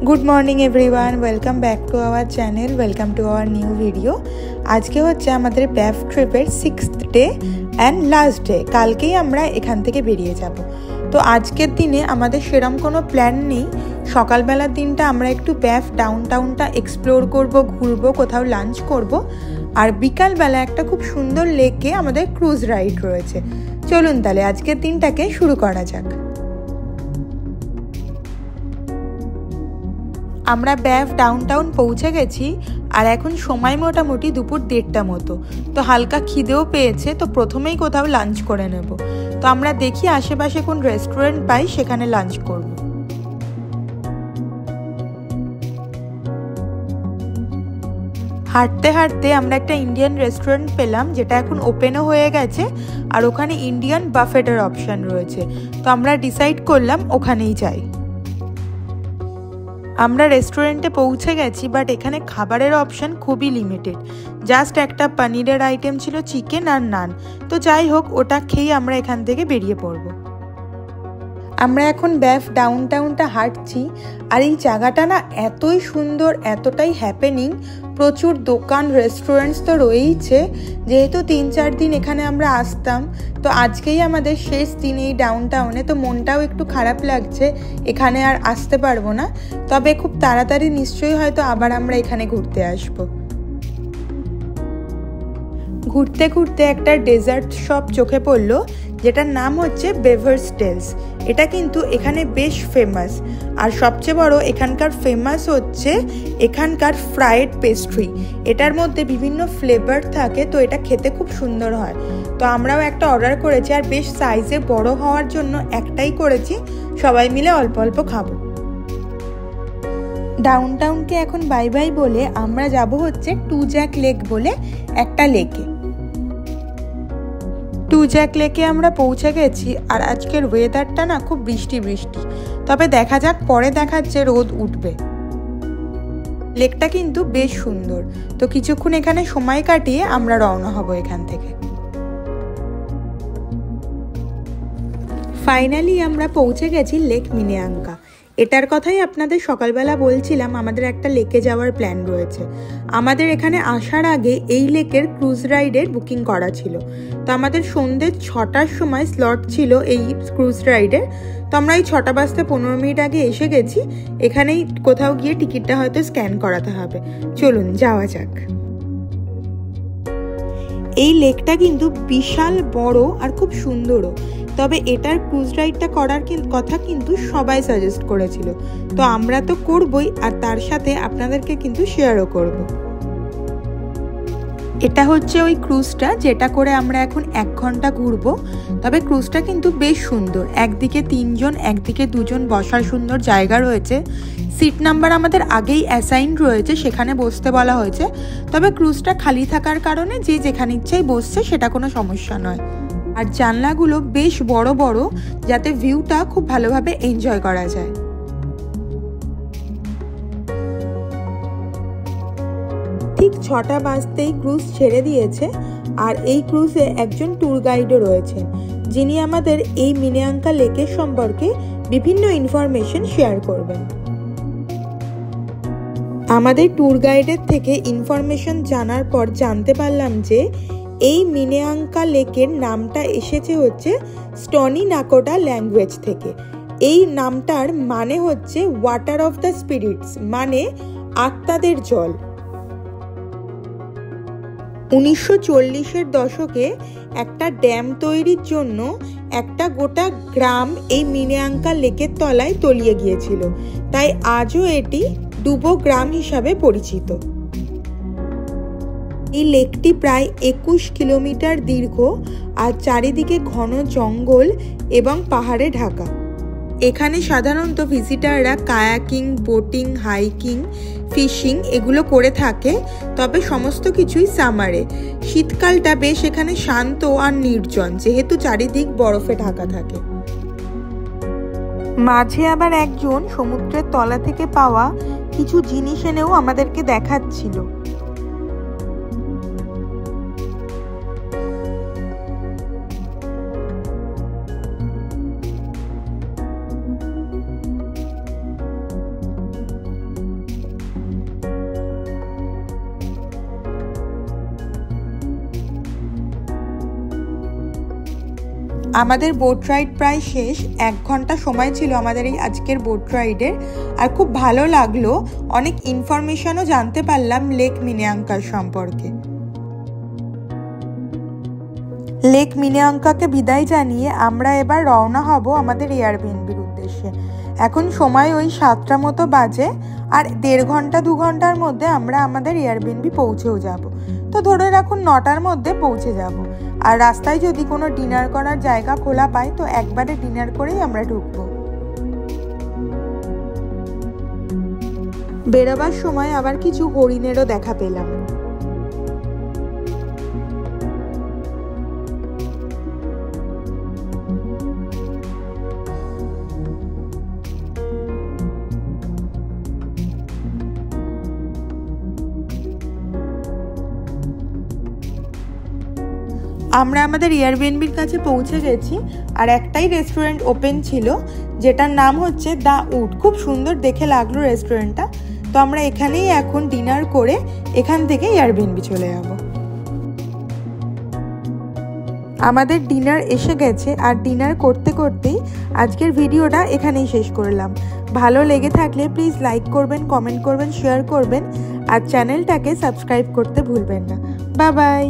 Good morning everyone, welcome back to our channel, welcome to our new video. आज के होच्छे आमादेर बैफ ट्रिपर 6th day and last day. कालकेई आमरा एखान थेके बेरिये जाब। तो आजकेर दिने आमादेर सेरकम कोनो प्लान नेई। सकाल बेलार दिनटा आमरा एकटू बैफ डाउनटाउनटा एक्सप्लोर करब, घुरबो, कोथाओ लांच करब और बिकाल बेला एकटा खूब सुंदर लेके आमादेर क्रूज राइड रयेछे। चलुन ताहले आजकेर दिनटाके शुरू करा जाक। আমরা ব্যাফ ডাউনটাউন পৌঁছে গেছি আর এখন সময় মোটামুটি দুপুর 1:30টা মতো। তো হালকা খিদেও পেয়েছে, তো প্রথমেই কোথাও লাঞ্চ করে নেব। তো আমরা দেখি আশেপাশে কোন রেস্টুরেন্ট পাই, সেখানে লাঞ্চ করব। হাঁটতে হাঁটতে আমরা একটা ইন্ডিয়ান রেস্টুরেন্ট পেলাম, যেটা এখন ওপেনও হয়ে গেছে আর ওখানে ইন্ডিয়ান বাফেটের অপশন রয়েছে। তো আমরা ডিসাইড করলাম ওখানেই যাই। আমরা রেস্টুরেন্টে পৌঁছে গেছি, বাট এখানে খাবারের অপশন খুবই লিমিটেড। জাস্ট একটা পনিরের আইটেম ছিল, চিকেন আর নান। তো যাই হোক, ওটা খেয়ে আমরা এখান থেকে বেরিয়ে পড়ব। আমরা এখন ব্যাফ ডাউনটাউনটা হাঁটছি আর এই জায়গাটা না এতই সুন্দর, এতটাই হ্যাপেনিং। প্রচুর দোকান, রেস্টুরেন্টস তো রয়েইছে। যেহেতু 3-4 দিন এখানে আমরা আসতাম, তো আজকেই আমাদের শেষ দিন এই ডাউনটাউনে। তো মনটাও একটু খারাপ লাগছে, এখানে আর আসতে পারবো না। তবে খুব তাড়াতাড়ি নিশ্চয়ই হয়তো আবার আমরা এখানে ঘুরতে আসবো। ঘুরতে ঘুরতে একটা ডেজার্ট শপ চোখে পড়লো, যেটার নাম হচ্ছে বেভার্স টেলস। এটা কিন্তু এখানে বেশ ফেমাস। আর সবচেয়ে বড় এখানকার ফেমাস হচ্ছে এখানকার ফ্রাইড পেস্ট্রি। এটার মধ্যে বিভিন্ন ফ্লেভার থাকে, তো এটা খেতে খুব সুন্দর হয়। তো আমরাও একটা অর্ডার করেছি, আর বেশ সাইজে বড় হওয়ার জন্য একটাই করেছি। সবাই মিলে অল্প অল্প খাবো। ডাউনটাউনকে এখন বাই বাই বলে আমরা যাব হচ্ছে টু জ্যাক লেক বলে একটা লেকে। টু জ্যাক লেকে আমরা পৌঁছে গেছি আর আজকের ওয়েদারটা না খুব বৃষ্টি বৃষ্টি। তবে দেখা যাক, পরে দেখাচ্ছে রোদ উঠবে। লেকটা কিন্তু বেশ সুন্দর। তো কিছুক্ষণ এখানে সময় কাটিয়ে আমরা রওনা হব এখান থেকে। ফাইনালি আমরা পৌঁছে গেছি লেক মিনিয়াঙ্কা। এটার কথাই আপনাদের সকালবেলা বলছিলাম, আমাদের একটা লেকে যাওয়ার প্ল্যান রয়েছে। আমাদের এখানে আসার আগে এই লেকের ক্রুজ রাইডের বুকিং করা ছিল। তো আমাদের সন্ধ্যে 6টার সময় স্লট ছিল এই ক্রুজ রাইডের। তো আমরা এই 6টা বাজতে 15 মিনিট আগে এসে গেছি। এখানেই কোথাও গিয়ে টিকিটটা হয়তো স্ক্যান করাতে হবে। চলুন যাওয়া যাক। এই লেকটা কিন্তু বিশাল বড় আর খুব সুন্দরও। তবে এটার ক্রুজ রাইডটা করার কথা কিন্তু সবাই সাজেস্ট করেছিল। তো আমরা তো করবই, আর তার সাথে আপনাদেরকে কিন্তু শেয়ারও করব। এটা হচ্ছে ওই ক্রুজটা, যেটা করে আমরা এখন 1 ঘন্টা ঘুরবো। তবে ক্রুজটা কিন্তু বেশ সুন্দর। একদিকে 3 জন, একদিকে 2 জন বসার সুন্দর জায়গা রয়েছে। সিট নাম্বার আমাদের আগেই অ্যাসাইন রয়েছে, সেখানে বসতে বলা হয়েছে। তবে ক্রুজটা খালি থাকার কারণে যে যেখানে ইচ্ছাই বসছে, সেটা কোনো সমস্যা নয়। আর জানলাগুলো বেশ বড় বড়, যাতে ভিউটা খুব ভালোভাবে এনজয় করা যায়। ঠিক 6টা বাজতেই ক্রুজ ছেড়ে দিয়েছে। আর এই ক্রুজে একজন ট্যুর গাইডও রয়েছেন, যিনি আমাদের এই মিনিয়াঙ্কা লেকের সম্পর্কে বিভিন্ন ইনফরমেশন শেয়ার করবেন। আমাদের ট্যুর গাইডের থেকে ইনফরমেশন জানার পর জানতে পারলাম যে এই মিনিয়াঙ্কা লেকের নামটা এসেছে হচ্ছে স্টনি নাকোটা ল্যাঙ্গুয়েজ থেকে। এই নামটার মানে হচ্ছে ওয়াটার অফ দ্য স্পিরিটস, মানে আত্মাদের জল। 1940-এর দশকে একটা ড্যাম তৈরির জন্য একটা গোটা গ্রাম এই মিনিয়াঙ্কা লেকের তলায় তলিয়ে গিয়েছিল। তাই আজও এটি ডুবো গ্রাম হিসাবে পরিচিত। এই লেকটি প্রায় 21 কিলোমিটার দীর্ঘ আর চারিদিকে ঘন জঙ্গল এবং পাহাড়ে ঢাকা। এখানে সাধারণত ভিজিটাররা কায়াকিং, বোটিং, হাইকিং, ফিশিং এগুলো করে থাকে। তবে সমস্ত কিছুই সামারে। শীতকালটা বেশ এখানে শান্ত আর নির্জন, যেহেতু চারিদিক বরফে ঢাকা থাকে। মাঝে আবার একজন সমুদ্রের তলা থেকে পাওয়া কিছু জিনিস এনেও আমাদেরকে দেখাচ্ছিল। আমাদের বোট রাইড প্রায় শেষ। 1 ঘন্টা সময় ছিল আমাদের এই আজকের বোট রাইডের। আর খুব ভালো লাগলো, অনেক ইনফরমেশনও জানতে পারলাম লেক মিনিয়াঙ্কার সম্পর্কে। লেক মিনিয়াঙ্কাকে বিদায় জানিয়ে আমরা এবার রওনা হব আমাদের এয়ারবিএনবির উদ্দেশ্যে। এখন সময় ওই 7টা মতো বাজে, আর 1.5 ঘন্টা 2 ঘন্টার মধ্যে আমরা আমাদের এয়ারবিএনবি পৌঁছেও যাব। তো ধরে রাখুন 9টার মধ্যে পৌঁছে যাব। আর রাস্তায় যদি কোনো ডিনার করার জায়গা খোলা পাই তো একবারে ডিনার করেই আমরা ঢুকবো। বেরোবার সময় আবার কিছু হরিণেরও দেখা পেলাম। আমরা আমাদের এয়ারবিএনবির কাছে পৌঁছে গেছি, আর একটাই রেস্টুরেন্ট ওপেন ছিল যেটার নাম হচ্ছে দ্য উড। খুব সুন্দর দেখে লাগলো রেস্টুরেন্টটা। তো আমরা এখানেই এখন ডিনার করে এখান থেকে এয়ারবিএনবি চলে যাব। আমাদের ডিনার এসে গেছে, আর ডিনার করতে করতেই আজকের ভিডিওটা এখানেই শেষ করলাম। ভালো লেগে থাকলে প্লিজ লাইক করবেন, কমেন্ট করবেন, শেয়ার করবেন, আর চ্যানেলটাকে সাবস্ক্রাইব করতে ভুলবেন না। Bye bye.